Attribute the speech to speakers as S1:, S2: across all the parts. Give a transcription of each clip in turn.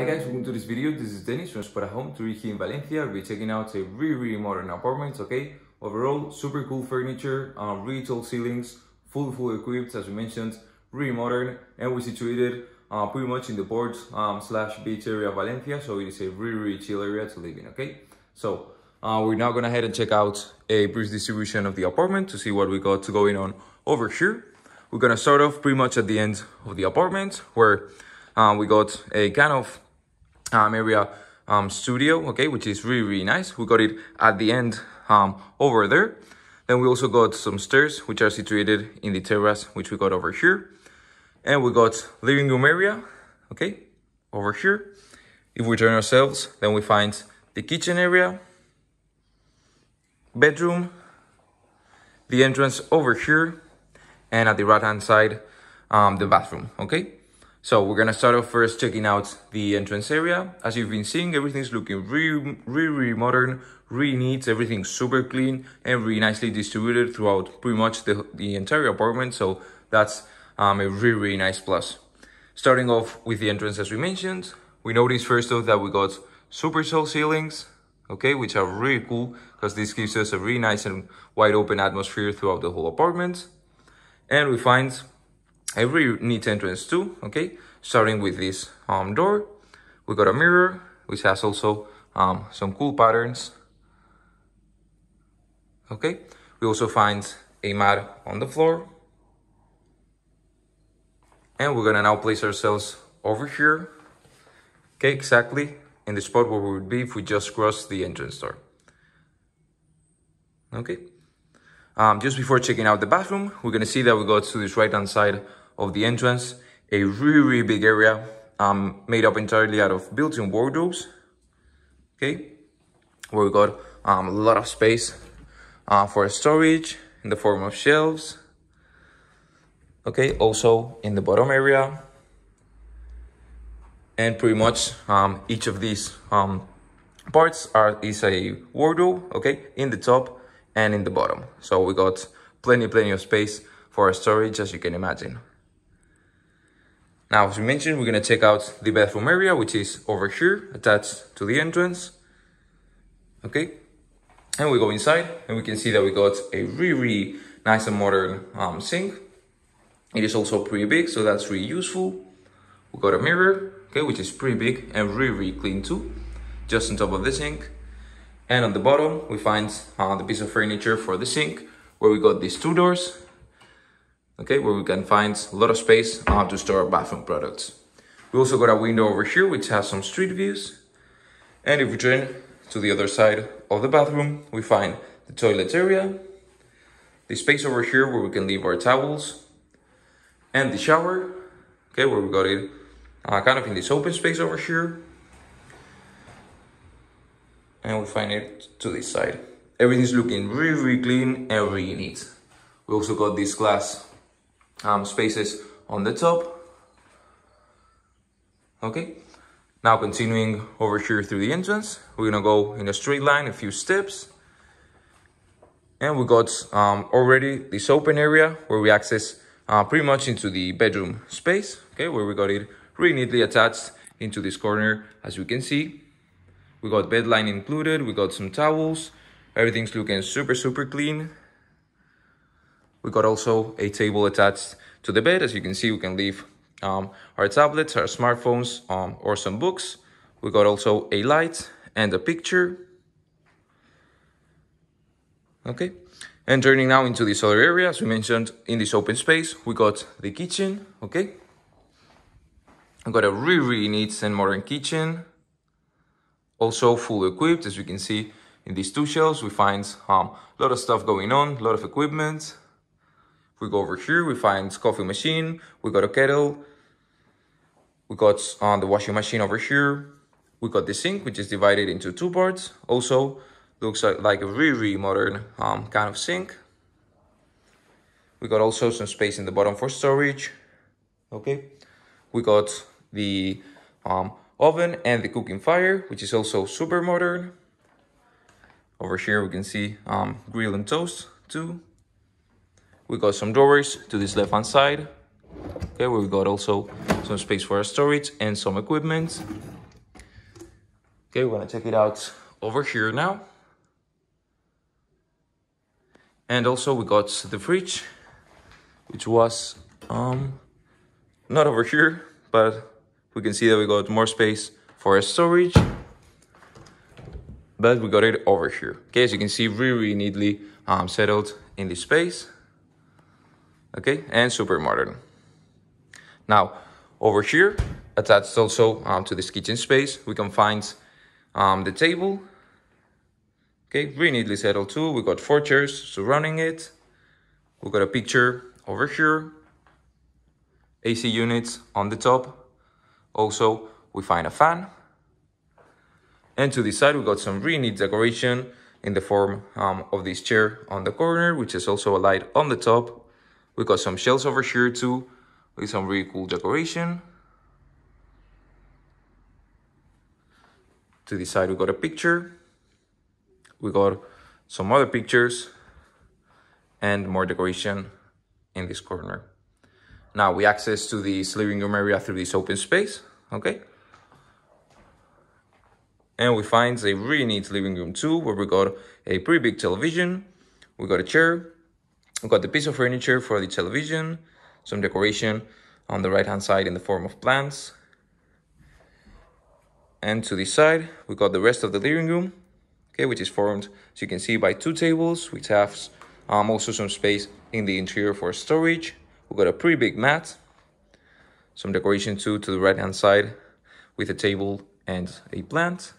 S1: Hi guys, welcome to this video. This is Dennis from Spotahome here in Valencia. We'll be checking out a really modern apartment, okay? Overall, super cool furniture, really tall ceilings, fully equipped, as we mentioned, really modern, and we're situated pretty much in the port slash beach area of Valencia, so it is a really chill area to live in, okay? So we're now gonna head and check out a brief distribution of the apartment to see what we got going on over here. We're gonna start off pretty much at the end of the apartment where we got a kind of area studio, okay, which is really nice. We got it at the end over there. Then we also got some stairs which are situated in the terrace, which we got over here. And we got living room area, okay, over here. If we turn ourselves, then we find the kitchen area, bedroom, the entrance over here, and at the right hand side, the bathroom, okay? So we're gonna start off first checking out the entrance area. As you've been seeing, everything's looking really modern, really neat, everything's super clean and really nicely distributed throughout pretty much the entire apartment. So that's a really nice plus. Starting off with the entrance, as we mentioned, we noticed first off that we got super tall ceilings, okay, which are really cool because this gives us a really nice and wide open atmosphere throughout the whole apartment. And we find a really neat entrance too, okay? Starting with this door, we got a mirror, which has also some cool patterns, okay? We also find a mat on the floor. And we're gonna now place ourselves over here, okay, exactly in the spot where we would be if we just crossed the entrance door, okay? Just before checking out the bathroom, we're gonna see that we got to this right-hand side of the entrance, a really big area made up entirely out of built-in wardrobes, okay, where we got a lot of space for storage in the form of shelves, okay, also in the bottom area, and pretty much each of these parts is a wardrobe, okay, in the top and in the bottom. So we got plenty of space for our storage, as you can imagine. Now, as we mentioned, we're gonna check out the bathroom area, which is over here, attached to the entrance, okay? And we go inside, and we can see that we got a really nice and modern sink. It is also pretty big, so that's really useful. We got a mirror, okay, which is pretty big and really clean too, just on top of the sink. And on the bottom, we find the piece of furniture for the sink, where we got these two doors, okay, where we can find a lot of space to store our bathroom products. We also got a window over here, which has some street views. And if we turn to the other side of the bathroom, we find the toilet area, the space over here where we can leave our towels, and the shower, okay, where we got it kind of in this open space over here. And we find it to this side. Everything's looking really clean and really neat. We also got these glass spaces on the top, okay? Now continuing over here through the entrance, we're gonna go in a straight line a few steps, and we got already this open area where we access pretty much into the bedroom space, okay, where we got it really neatly attached into this corner. As you can see, we got bed line included, we got some towels, everything's looking super clean. We got also a table attached to the bed. As you can see, we can leave our tablets, our smartphones, or some books. We got also a light and a picture. Okay, and turning now into this other area, as we mentioned, in this open space, we got the kitchen, okay? We got a really neat and modern kitchen. Also full equipped, as you can see in these two shelves, we find a lot of stuff going on, a lot of equipment. We go over here, we find coffee machine, we got a kettle, we got the washing machine over here, we got the sink, which is divided into two parts. Also looks like a really modern kind of sink. We got also some space in the bottom for storage, okay? We got the oven and the cooking fire, which is also super modern. Over here we can see grill and toast too. We got some drawers to this left hand side, okay, where we got also some space for our storage and some equipment. Okay, we're gonna check it out over here now. And also we got the fridge, which was not over here, but we can see that we got more space for storage. But we got it over here. Okay, as you can see, really neatly settled in this space. Okay, and super modern. Now, over here, attached also to this kitchen space, we can find the table. Okay, really neatly settled too. We got 4 chairs surrounding it. We got a picture over here. AC units on the top. Also, we find a fan. And to the side, we got some really neat decoration in the form of this chair on the corner, which is also a light on the top. We got some shelves over here too, with some really cool decoration. To the side, we got a picture. We got some other pictures and more decoration in this corner. Now we access to this living room area through this open space, okay? And we find a really neat living room too, where we got a pretty big television. We got a chair. We got the piece of furniture for the television, some decoration on the right-hand side in the form of plants. And to this side, we got the rest of the living room. Okay, which is formed, as you can see, by 2 tables, which have also some space in the interior for storage. We got a pretty big mat, some decoration too to the right-hand side with a table and a plant.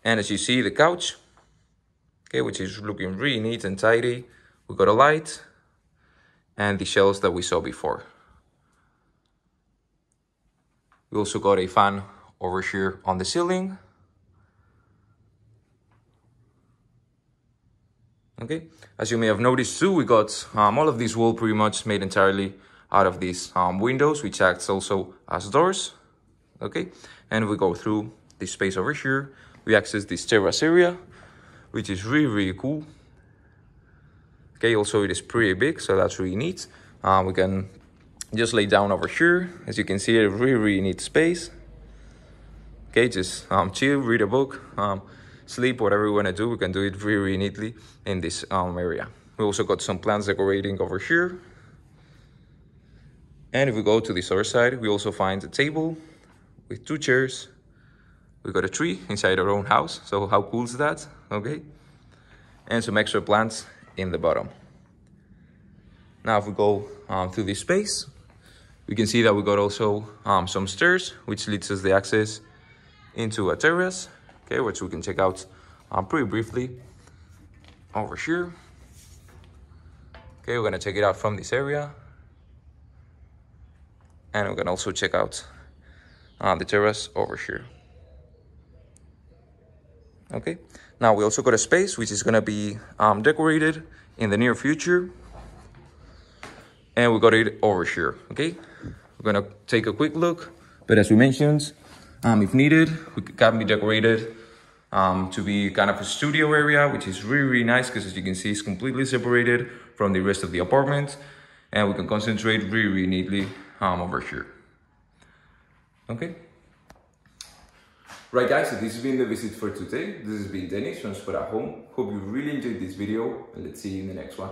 S1: And as you see, the couch, okay, which is looking really neat and tidy. We got a light and the shelves that we saw before. We also got a fan over here on the ceiling. Okay, as you may have noticed too, we got all of this wall pretty much made entirely out of these windows, which acts also as doors. Okay, and we go through this space over here. We access this terrace area, which is really cool. Okay, also it is pretty big, so that's really neat. We can just lay down over here. As you can see, a really neat space. Okay, just chill, read a book, sleep, whatever we want to do, we can do it really neatly in this area. We also got some plants decorating over here. And if we go to this other side, we also find a table with 2 chairs. We got a tree inside our own house, so how cool is that? Okay, and some extra plants in the bottom. Now if we go through this space, we can see that we got also some stairs, which leads us the access into a terrace. Okay, which we can check out pretty briefly over here. Okay, we're gonna check it out from this area. And we can also check out the terrace over here. Okay, now we also got a space which is gonna be decorated in the near future. And we got it over here, okay? We're gonna take a quick look, but as we mentioned, if needed, it can be decorated to be kind of a studio area, which is really nice because as you can see, it's completely separated from the rest of the apartment, and we can concentrate really neatly over here. Okay. Right guys, so this has been the visit for today. This has been Dennis from Spotahome. Hope you really enjoyed this video, and let's see you in the next one.